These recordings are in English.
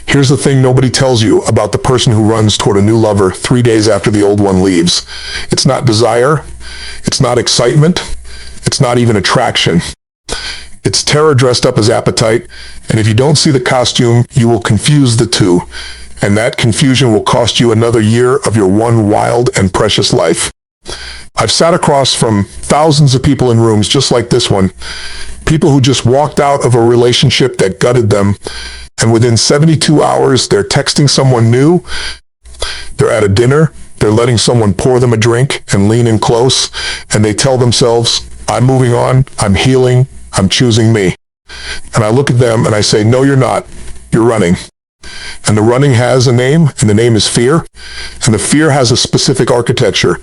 Here's the thing nobody tells you about the person who runs toward a new lover 3 days after the old one leaves. It's not desire. It's not excitement. It's not even attraction. It's terror dressed up as appetite, and if you don't see the costume, you will confuse the two, and that confusion will cost you another year of your one wild and precious life. I've sat across from thousands of people in rooms just like this one, people who just walked out of a relationship that gutted them, and within 72 hours, they're texting someone new, they're at a dinner, they're letting someone pour them a drink and lean in close, and they tell themselves, I'm moving on, I'm healing, I'm choosing me. And I look at them and I say, no, you're not. You're running. And the running has a name, and the name is fear. And the fear has a specific architecture.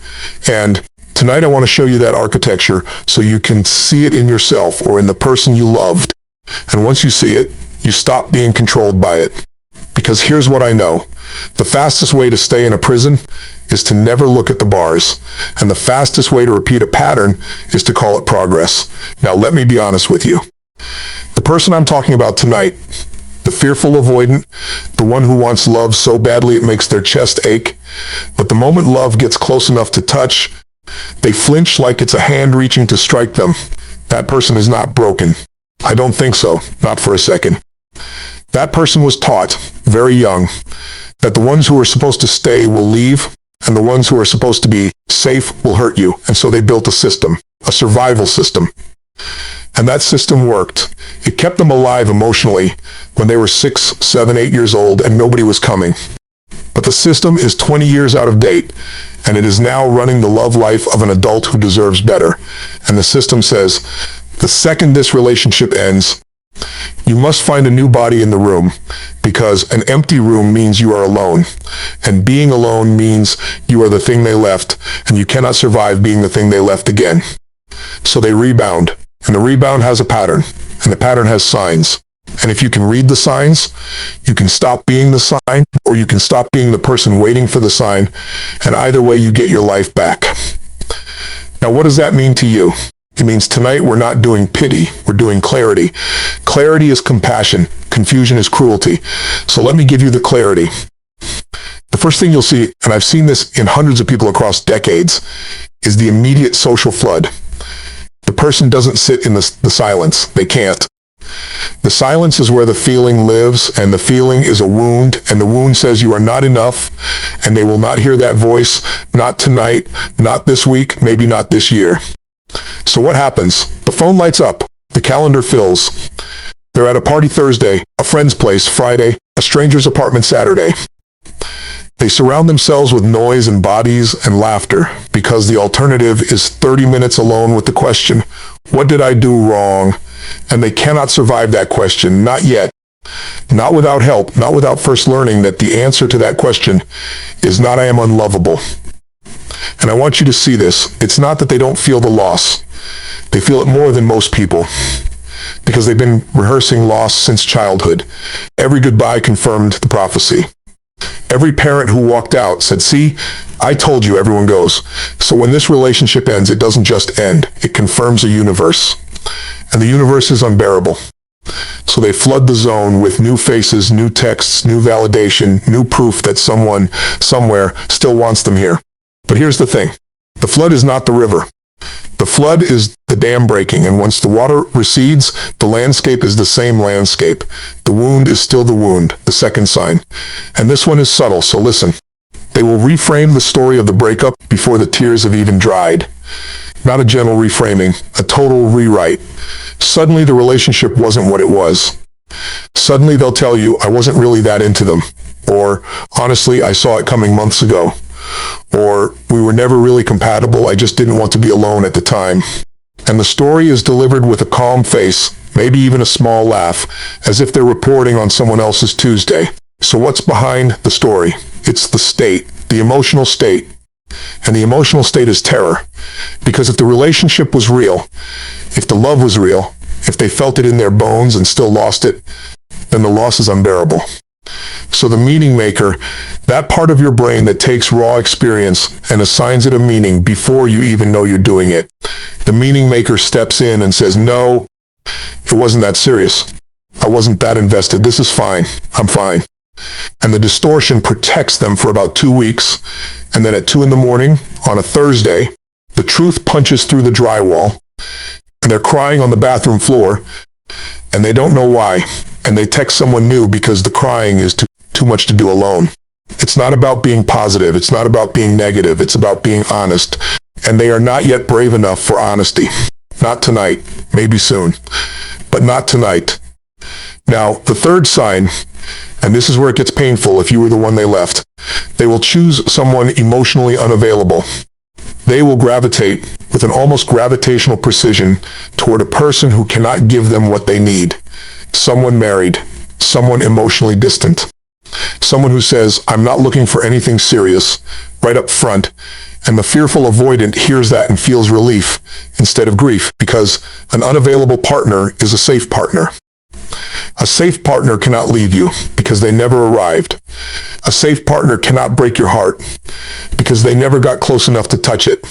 And tonight I want to show you that architecture so you can see it in yourself or in the person you loved. And once you see it, you stop being controlled by it. Because here's what I know. The fastest way to stay in a prison is to never look at the bars. And the fastest way to repeat a pattern is to call it progress. Now, let me be honest with you. The person I'm talking about tonight, the fearful avoidant, the one who wants love so badly it makes their chest ache, but the moment love gets close enough to touch, they flinch like it's a hand reaching to strike them. That person is not broken. I don't think so, not for a second. That person was taught, very young, that the ones who are supposed to stay will leave, and the ones who are supposed to be safe will hurt you. And so they built a system, a survival system. And that system worked. It kept them alive emotionally when they were 6, 7, 8 years old and nobody was coming. But the system is 20 years out of date, and it is now running the love life of an adult who deserves better. And the system says, the second this relationship ends, you must find a new body in the room, because an empty room means you are alone. And being alone means you are the thing they left, and you cannot survive being the thing they left again. So they rebound, and the rebound has a pattern, and the pattern has signs. And if you can read the signs, you can stop being the sign, or you can stop being the person waiting for the sign, and either way you get your life back. Now, what does that mean to you? It means tonight we're not doing pity, we're doing clarity. Clarity is compassion, confusion is cruelty. So let me give you the clarity. The first thing you'll see, and I've seen this in hundreds of people across decades, is the immediate social flood. The person doesn't sit in the silence. They can't. The silence is where the feeling lives, and the feeling is a wound, and the wound says you are not enough, and they will not hear that voice, not tonight, not this week, maybe not this year. So what happens? The phone lights up. The calendar fills. They're at a party Thursday, a friend's place Friday, a stranger's apartment Saturday. They surround themselves with noise and bodies and laughter because the alternative is 30 minutes alone with the question, what did I do wrong? And they cannot survive that question, not yet. Not without help, not without first learning that the answer to that question is not I am unlovable. And I want you to see this. It's not that they don't feel the loss. They feel it more than most people because they've been rehearsing loss since childhood. Every goodbye confirmed the prophecy. Every parent who walked out said, see, I told you everyone goes. So when this relationship ends, it doesn't just end. It confirms a universe. And the universe is unbearable. So they flood the zone with new faces, new texts, new validation, new proof that someone, somewhere, still wants them here. But here's the thing. The flood is not the river. The flood is the dam breaking, and once the water recedes, the landscape is the same landscape. The wound is still the wound, the second sign. And this one is subtle, so listen. They will reframe the story of the breakup before the tears have even dried. Not a gentle reframing, a total rewrite. Suddenly the relationship wasn't what it was. Suddenly they'll tell you, I wasn't really that into them. Or, honestly, I saw it coming months ago. Or, we were never really compatible, I just didn't want to be alone at the time. And the story is delivered with a calm face, maybe even a small laugh, as if they're reporting on someone else's Tuesday. So what's behind the story? It's the state, the emotional state. And the emotional state is terror. Because if the relationship was real, if the love was real, if they felt it in their bones and still lost it, then the loss is unbearable. So the meaning maker, that part of your brain that takes raw experience and assigns it a meaning before you even know you're doing it, the meaning maker steps in and says, no, it wasn't that serious. I wasn't that invested. This is fine. I'm fine. And the distortion protects them for about 2 weeks. And then at 2 in the morning on a Thursday, the truth punches through the drywall. And they're crying on the bathroom floor. And they don't know why. And they text someone new because the crying is too much to do alone. It's not about being positive. It's not about being negative. It's about being honest. And they are not yet brave enough for honesty. Not tonight. Maybe soon. But not tonight. Now, the third sign, and this is where it gets painful if you were the one they left, they will choose someone emotionally unavailable. They will gravitate with an almost gravitational precision toward a person who cannot give them what they need. Someone married, someone emotionally distant, someone who says, I'm not looking for anything serious, right up front, and the fearful avoidant hears that and feels relief instead of grief, because an unavailable partner is a safe partner. A safe partner cannot leave you because they never arrived. A safe partner cannot break your heart because they never got close enough to touch it.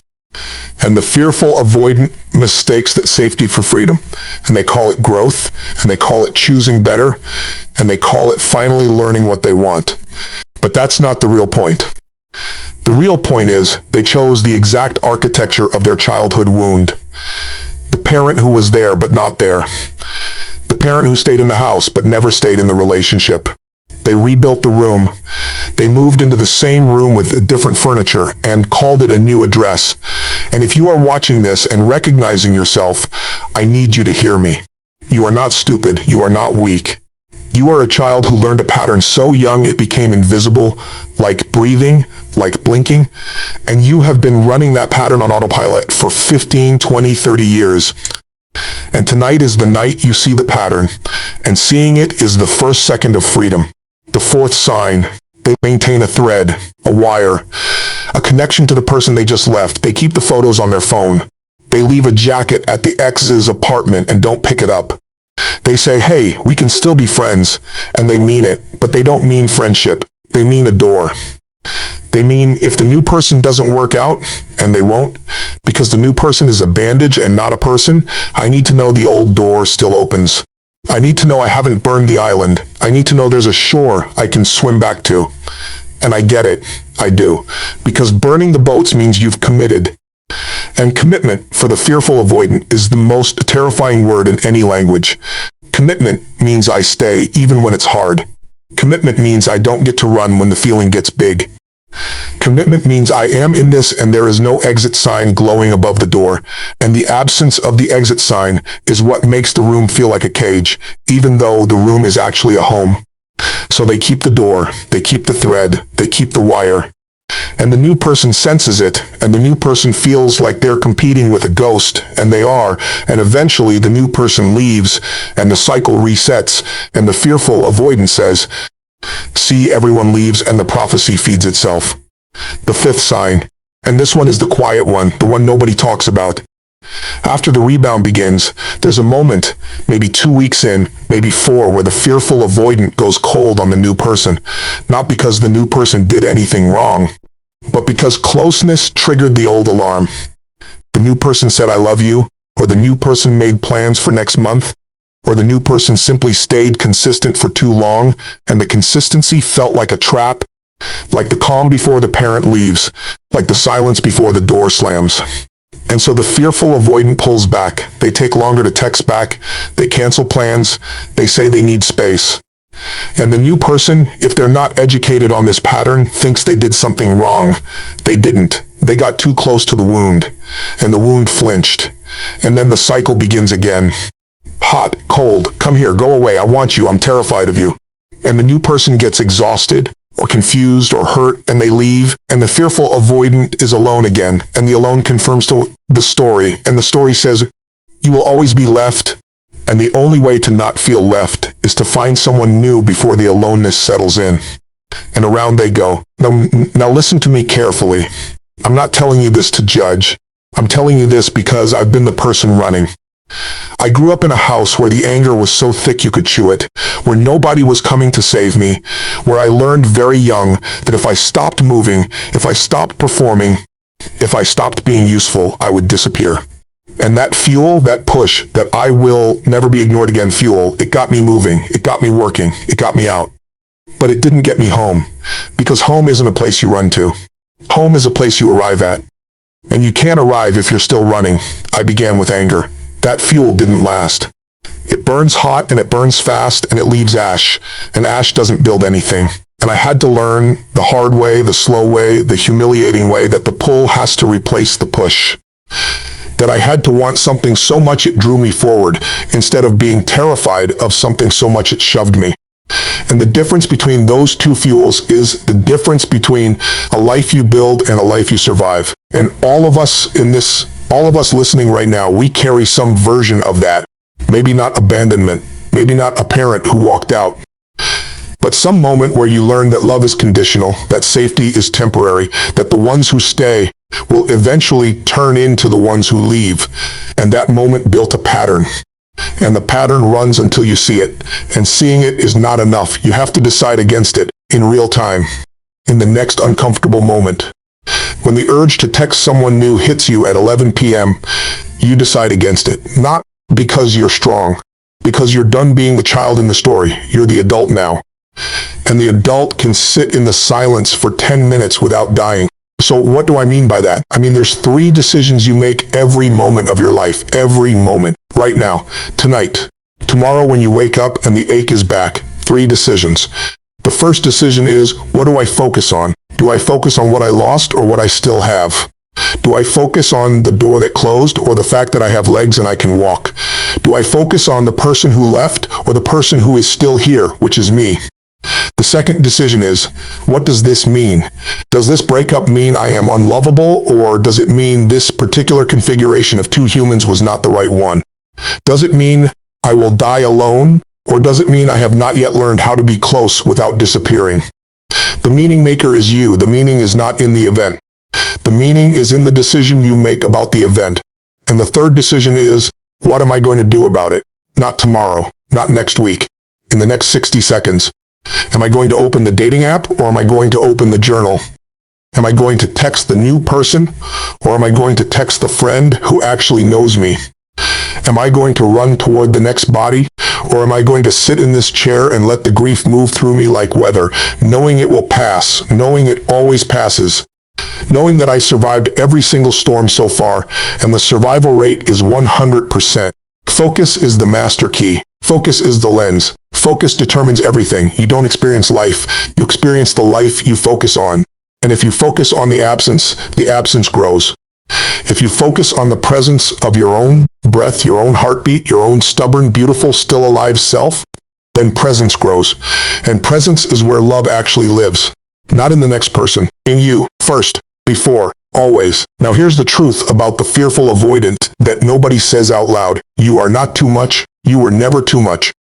And the fearful avoidant mistakes that safety for freedom, and they call it growth, and they call it choosing better, and they call it finally learning what they want. But that's not the real point. The real point is they chose the exact architecture of their childhood wound. The parent who was there but not there. The parent who stayed in the house but never stayed in the relationship. They rebuilt the room. They moved into the same room with different furniture and called it a new address. And if you are watching this and recognizing yourself, I need you to hear me. You are not stupid. You are not weak. You are a child who learned a pattern so young it became invisible, like breathing, like blinking, and you have been running that pattern on autopilot for 15, 20, 30 years. And tonight is the night you see the pattern, and seeing it is the first second of freedom. The fourth sign, they maintain a thread, a wire, a connection to the person they just left. They keep the photos on their phone. They leave a jacket at the ex's apartment and don't pick it up. They say, hey, we can still be friends, and they mean it, but they don't mean friendship. They mean a door. They mean if the new person doesn't work out, and they won't, because the new person is a bandage and not a person, I need to know the old door still opens. I need to know I haven't burned the island. I need to know there's a shore I can swim back to. And I get it. I do. Because burning the boats means you've committed. And commitment, for the fearful avoidant, is the most terrifying word in any language. Commitment means I stay even when it's hard. Commitment means I don't get to run when the feeling gets big. Commitment means I am in this and there is no exit sign glowing above the door, and the absence of the exit sign is what makes the room feel like a cage, even though the room is actually a home. So they keep the door, they keep the thread, they keep the wire, and the new person senses it, and the new person feels like they're competing with a ghost, and they are, and eventually the new person leaves, and the cycle resets, and the fearful avoidant says, see, everyone leaves and the prophecy feeds itself. The fifth sign, and this one is the quiet one, the one nobody talks about. After the rebound begins, there's a moment, maybe 2 weeks in, maybe 4, where the fearful avoidant goes cold on the new person. Not because the new person did anything wrong, but because closeness triggered the old alarm. The new person said, I love you, or the new person made plans for next month, or the new person simply stayed consistent for too long, and the consistency felt like a trap, like the calm before the parent leaves, like the silence before the door slams. And so the fearful avoidant pulls back. They take longer to text back. They cancel plans. They say they need space. And the new person, if they're not educated on this pattern, thinks they did something wrong. They didn't. They got too close to the wound, and the wound flinched. And then the cycle begins again. Hot, cold, come here, go away, I want you, I'm terrified of you. And the new person gets exhausted, or confused, or hurt, and they leave, and the fearful avoidant is alone again, and the alone confirms to the story, and the story says, you will always be left, and the only way to not feel left is to find someone new before the aloneness settles in. And around they go. Now listen to me carefully. I'm not telling you this to judge. I'm telling you this because I've been the person running. I grew up in a house where the anger was so thick you could chew it, where nobody was coming to save me, where I learned very young that if I stopped moving, if I stopped performing, if I stopped being useful, I would disappear. And that fuel, that push, that I will never be ignored again fuel, it got me moving, it got me working, it got me out. But it didn't get me home, because home isn't a place you run to. Home is a place you arrive at. And you can't arrive if you're still running. I began with anger. That fuel didn't last. It burns hot and it burns fast and it leaves ash. And ash doesn't build anything. And I had to learn the hard way, the slow way, the humiliating way that the pull has to replace the push. That I had to want something so much it drew me forward instead of being terrified of something so much it shoved me. And the difference between those two fuels is the difference between a life you build and a life you survive. And all of us listening right now, we carry some version of that. Maybe not abandonment, maybe not a parent who walked out, but some moment where you learn that love is conditional, that safety is temporary, that the ones who stay will eventually turn into the ones who leave. And that moment built a pattern. And the pattern runs until you see it. And seeing it is not enough. You have to decide against it in real time, in the next uncomfortable moment. When the urge to text someone new hits you at 11 p.m., you decide against it. Not because you're strong, because you're done being the child in the story. You're the adult now. And the adult can sit in the silence for 10 minutes without dying. So what do I mean by that? I mean, there's 3 decisions you make every moment of your life. Every moment. Right now. Tonight. Tomorrow when you wake up and the ache is back. 3 decisions. The first decision is, what do I focus on? Do I focus on what I lost or what I still have? Do I focus on the door that closed or the fact that I have legs and I can walk? Do I focus on the person who left or the person who is still here, which is me? The second decision is, what does this mean? Does this breakup mean I am unlovable, or does it mean this particular configuration of 2 humans was not the right one? Does it mean I will die alone, or does it mean I have not yet learned how to be close without disappearing? The meaning maker is you. The meaning is not in the event. The meaning is in the decision you make about the event. And the third decision is, what am I going to do about it? Not tomorrow, not next week, in the next 60 seconds. Am I going to open the dating app, or am I going to open the journal? Am I going to text the new person, or am I going to text the friend who actually knows me? Am I going to run toward the next body, or am I going to sit in this chair and let the grief move through me like weather, knowing it will pass, knowing it always passes, knowing that I survived every single storm so far, and the survival rate is 100%. Focus is the master key. Focus is the lens. Focus determines everything. You don't experience life. You experience the life you focus on. And if you focus on the absence grows. If you focus on the presence of your own breath, your own heartbeat, your own stubborn, beautiful, still alive self, then presence grows. And presence is where love actually lives. Not in the next person. In you. First. Before. Always. Now here's the truth about the fearful avoidant that nobody says out loud. You are not too much. You were never too much.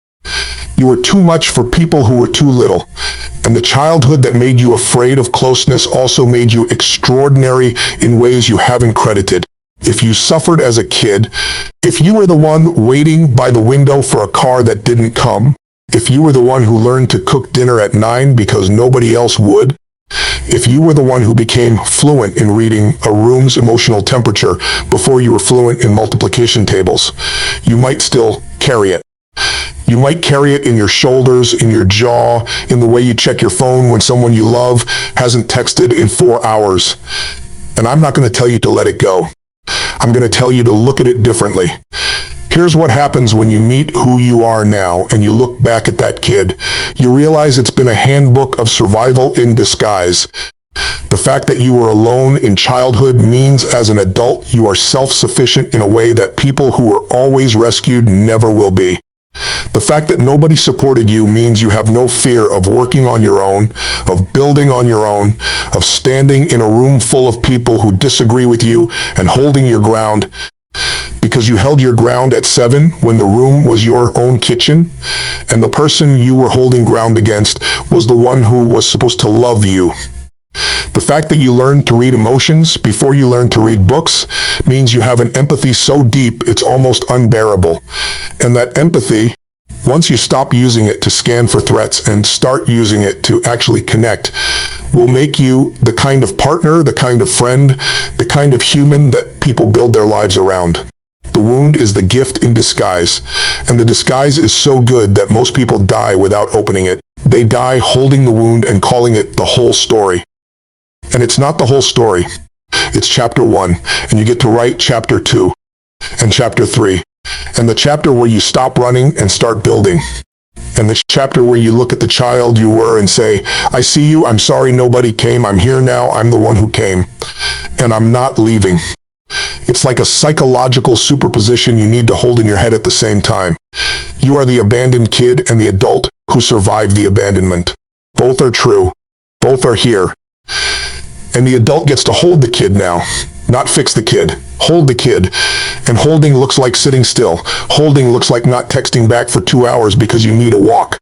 You were too much for people who were too little. And the childhood that made you afraid of closeness also made you extraordinary in ways you haven't credited. If you suffered as a kid, if you were the one waiting by the window for a car that didn't come, if you were the one who learned to cook dinner at 9 because nobody else would, if you were the one who became fluent in reading a room's emotional temperature before you were fluent in multiplication tables, you might still carry it. You might carry it in your shoulders, in your jaw, in the way you check your phone when someone you love hasn't texted in 4 hours. And I'm not going to tell you to let it go. I'm going to tell you to look at it differently. Here's what happens when you meet who you are now and you look back at that kid. You realize it's been a handbook of survival in disguise. The fact that you were alone in childhood means as an adult you are self-sufficient in a way that people who were always rescued never will be. The fact that nobody supported you means you have no fear of working on your own, of building on your own, of standing in a room full of people who disagree with you and holding your ground, because you held your ground at 7 when the room was your own kitchen, and the person you were holding ground against was the one who was supposed to love you. The fact that you learned to read emotions before you learned to read books means you have an empathy so deep it's almost unbearable. And that empathy, once you stop using it to scan for threats and start using it to actually connect, will make you the kind of partner, the kind of friend, the kind of human that people build their lives around. The wound is the gift in disguise, and the disguise is so good that most people die without opening it. They die holding the wound and calling it the whole story. And it's not the whole story. It's chapter 1, and you get to write chapter 2 and chapter 3, and the chapter where you stop running and start building, and the chapter where you look at the child you were and say, I see you, I'm sorry nobody came, I'm here now, I'm the one who came, and I'm not leaving. It's like a psychological superposition you need to hold in your head at the same time. You are the abandoned kid and the adult who survived the abandonment. Both are true. Both are here. And the adult gets to hold the kid now, not fix the kid. Hold the kid. And holding looks like sitting still. Holding looks like not texting back for 2 hours because you need a walk.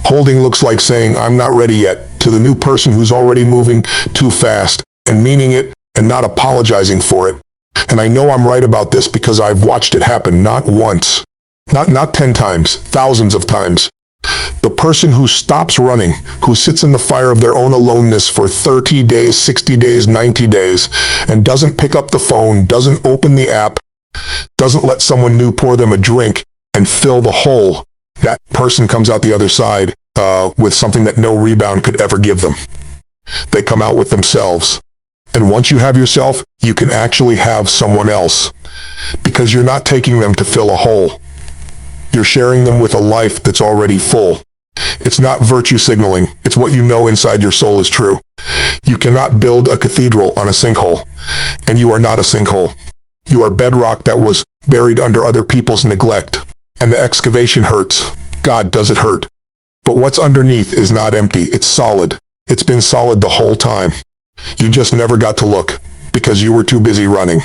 Holding looks like saying, I'm not ready yet, to the new person who's already moving too fast, and meaning it and not apologizing for it. And I know I'm right about this because I've watched it happen not once, not 10 times, thousands of times. The person who stops running, who sits in the fire of their own aloneness for 30 days, 60 days, 90 days, and doesn't pick up the phone, doesn't open the app, doesn't let someone new pour them a drink and fill the hole, that person comes out the other side with something that no rebound could ever give them. They come out with themselves. And once you have yourself, you can actually have someone else, because you're not taking them to fill a hole. You're sharing them with a life that's already full. It's not virtue signaling. It's what you know inside your soul is true. You cannot build a cathedral on a sinkhole, and you are not a sinkhole. You are bedrock that was buried under other people's neglect, and the excavation hurts. God, does it hurt. But what's underneath is not empty. It's solid. It's been solid the whole time. You just never got to look, because you were too busy running.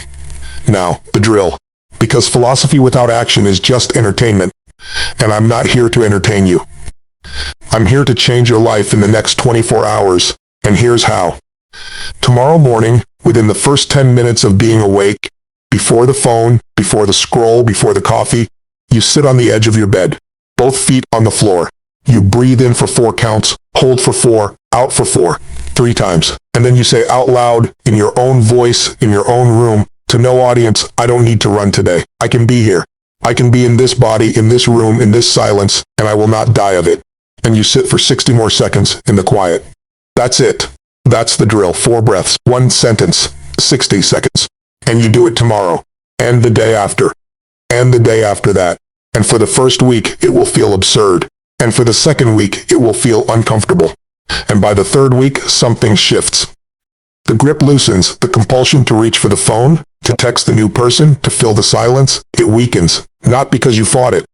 Now, the drill. Because philosophy without action is just entertainment, and I'm not here to entertain you. I'm here to change your life in the next 24 hours, and here's how. Tomorrow morning, within the first 10 minutes of being awake, before the phone, before the scroll, before the coffee, you sit on the edge of your bed, both feet on the floor. You breathe in for 4 counts, hold for 4, out for 4, 3 times. And then you say out loud, in your own voice, in your own room, to no audience, I don't need to run today. I can be here. I can be in this body, in this room, in this silence, and I will not die of it. And you sit for 60 more seconds in the quiet. That's it. That's the drill. 4 breaths, 1 sentence, 60 seconds. And you do it tomorrow, and the day after, and the day after that. And for the first week, it will feel absurd. And for the second week, it will feel uncomfortable. And by the third week, something shifts. The grip loosens, the compulsion to reach for the phone, to text the new person, to fill the silence, it weakens. Not because you fought it,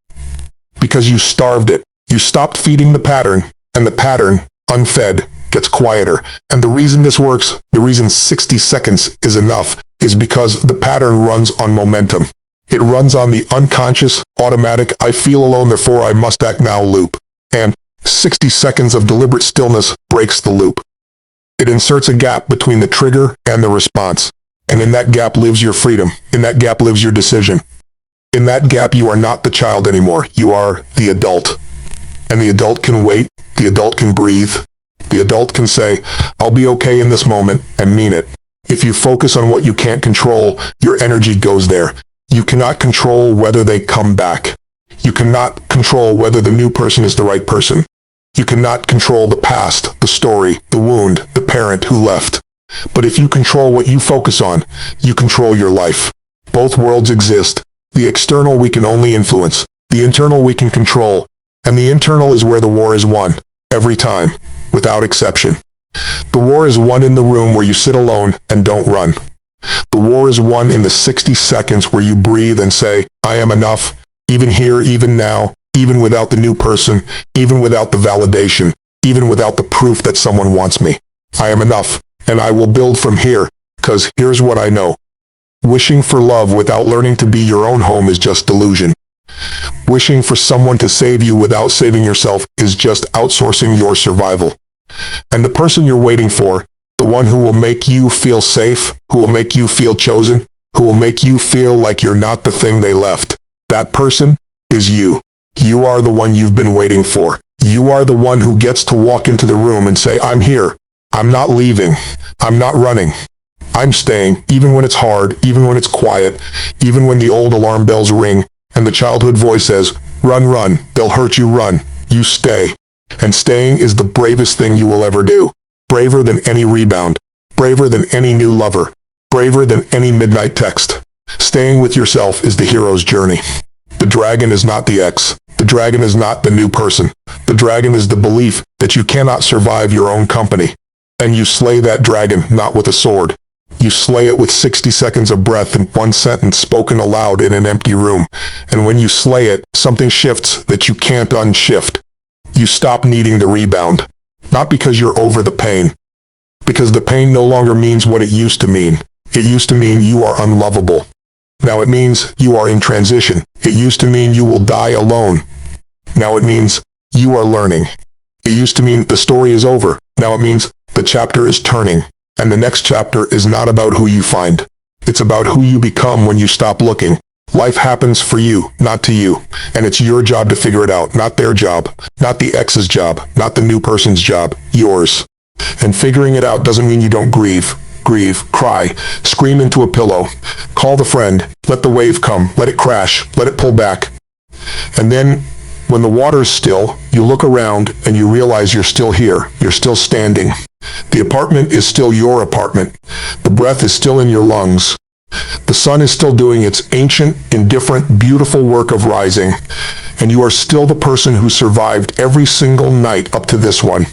because you starved it. You stopped feeding the pattern, and the pattern, unfed, gets quieter. And the reason this works, the reason 60 seconds is enough, is because the pattern runs on momentum. It runs on the unconscious, automatic, I feel alone, therefore I must act now loop. And 60 seconds of deliberate stillness breaks the loop. It inserts a gap between the trigger and the response. And in that gap lives your freedom. In that gap lives your decision. In that gap, you are not the child anymore. You are the adult. And the adult can wait. The adult can breathe. The adult can say, I'll be okay in this moment, and mean it. If you focus on what you can't control, your energy goes there. You cannot control whether they come back. You cannot control whether the new person is the right person. You cannot control the past, the story, the wound, the parent who left. But if you control what you focus on, you control your life. Both worlds exist. The external we can only influence. The internal we can control. And the internal is where the war is won. Every time. Without exception. The war is won in the room where you sit alone and don't run. The war is won in the 60 seconds where you breathe and say, I am enough, even here, even now, even without the new person, even without the validation, even without the proof that someone wants me. I am enough, and I will build from here, because here's what I know. Wishing for love without learning to be your own home is just delusion. Wishing for someone to save you without saving yourself is just outsourcing your survival. And the person you're waiting for, the one who will make you feel safe, who will make you feel chosen, who will make you feel like you're not the thing they left, that person is you. You are the one you've been waiting for. You are the one who gets to walk into the room and say, I'm here. I'm not leaving. I'm not running. I'm staying, even when it's hard, even when it's quiet, even when the old alarm bells ring, and the childhood voice says, run, run, they'll hurt you, run. You stay. And staying is the bravest thing you will ever do. Braver than any rebound. Braver than any new lover. Braver than any midnight text. Staying with yourself is the hero's journey. The dragon is not the ex. The dragon is not the new person. The dragon is the belief that you cannot survive your own company. And you slay that dragon not with a sword. You slay it with 60 seconds of breath and one sentence spoken aloud in an empty room. And when you slay it, something shifts that you can't unshift. You stop needing the rebound. Not because you're over the pain. Because the pain no longer means what it used to mean. It used to mean you are unlovable. Now it means you are in transition. It used to mean you will die alone. Now it means you are learning. It used to mean the story is over. Now it means the chapter is turning. And the next chapter is not about who you find. It's about who you become when you stop looking. Life happens for you, not to you. And it's your job to figure it out, not their job, not the ex's job, not the new person's job, yours. And figuring it out doesn't mean you don't grieve, cry, scream into a pillow, call the friend, let the wave come, let it crash, let it pull back. And then, when the water's still, you look around and you realize you're still here, you're still standing. The apartment is still your apartment. The breath is still in your lungs. The sun is still doing its ancient, indifferent, beautiful work of rising. And you are still the person who survived every single night up to this one.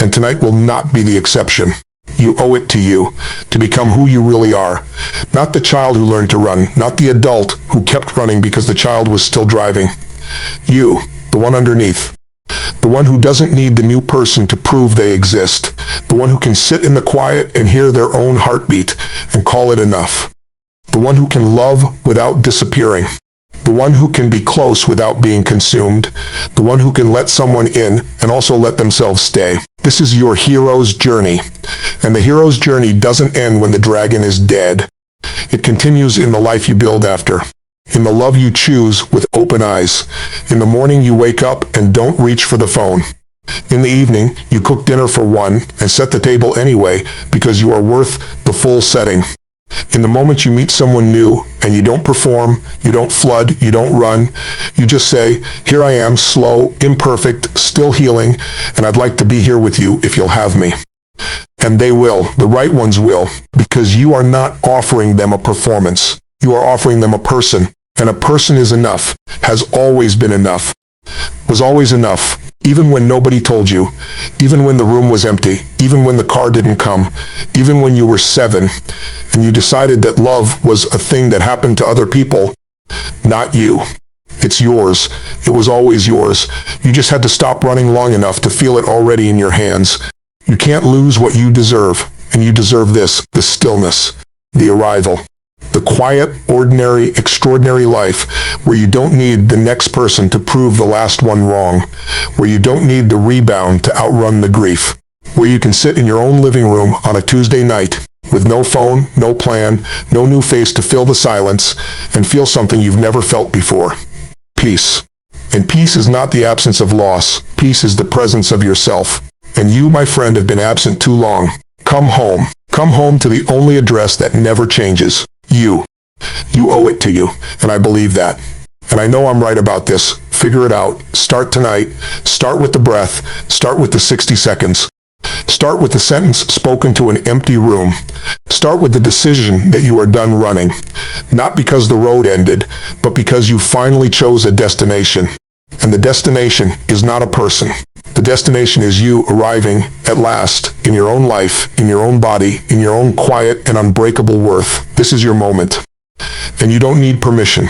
And tonight will not be the exception. You owe it to you, to become who you really are. Not the child who learned to run, not the adult who kept running because the child was still driving. You, the one underneath. The one who doesn't need the new person to prove they exist. The one who can sit in the quiet and hear their own heartbeat and call it enough. The one who can love without disappearing. The one who can be close without being consumed. The one who can let someone in and also let themselves stay. This is your hero's journey. And the hero's journey doesn't end when the dragon is dead. It continues in the life you build after. In the love you choose with open eyes. In the morning you wake up and don't reach for the phone. In the evening, you cook dinner for one and set the table anyway because you are worth the full setting. In the moment you meet someone new and you don't perform, you don't flood, you don't run, you just say, here I am, slow, imperfect, still healing, and I'd like to be here with you if you'll have me. And they will, the right ones will, because you are not offering them a performance. You are offering them a person, and a person is enough, has always been enough, was always enough, even when nobody told you, even when the room was empty, even when the car didn't come, even when you were 7, and you decided that love was a thing that happened to other people, not you. It's yours. It was always yours. You just had to stop running long enough to feel it already in your hands. You can't lose what you deserve, and you deserve this, the stillness, the arrival. The quiet, ordinary, extraordinary life where you don't need the next person to prove the last one wrong, where you don't need the rebound to outrun the grief, where you can sit in your own living room on a Tuesday night with no phone, no plan, no new face to fill the silence, and feel something you've never felt before. Peace. And peace is not the absence of loss. Peace is the presence of yourself. And you, my friend, have been absent too long. Come home. Come home to the only address that never changes. You. You owe it to you, and I believe that. And I know I'm right about this. Figure it out. Start tonight. Start with the breath. Start with the 60 seconds. Start with the sentence spoken to an empty room. Start with the decision that you are done running. Not because the road ended, but because you finally chose a destination. And the destination is not a person. The destination is you arriving at last in your own life, in your own body, in your own quiet and unbreakable worth. This is your moment. And you don't need permission.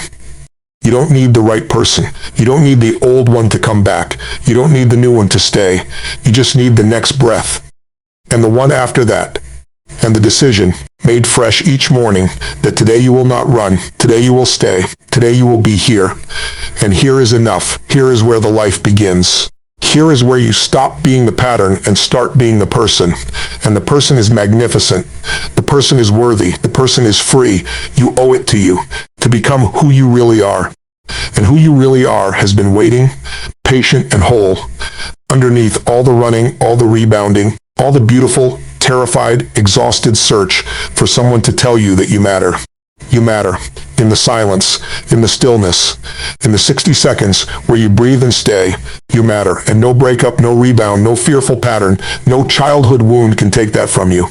You don't need the right person. You don't need the old one to come back. You don't need the new one to stay. You just need the next breath. And the one after that. And the decision, made fresh each morning, that today you will not run. Today you will stay. Today you will be here. And here is enough. Here is where the life begins. Here is where you stop being the pattern and start being the person. And the person is magnificent. The person is worthy. The person is free. You owe it to you to become who you really are. And who you really are has been waiting, patient and whole, underneath all the running, all the rebounding, all the beautiful, terrified, exhausted search for someone to tell you that you matter. You matter. In the silence, in the stillness, in the 60 seconds where you breathe and stay, you matter. And no breakup, no rebound, no fearful pattern, no childhood wound can take that from you.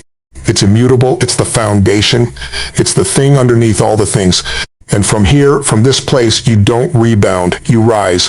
It's immutable. It's the foundation. It's the thing underneath all the things. And from here, from this place, you don't rebound. You rise.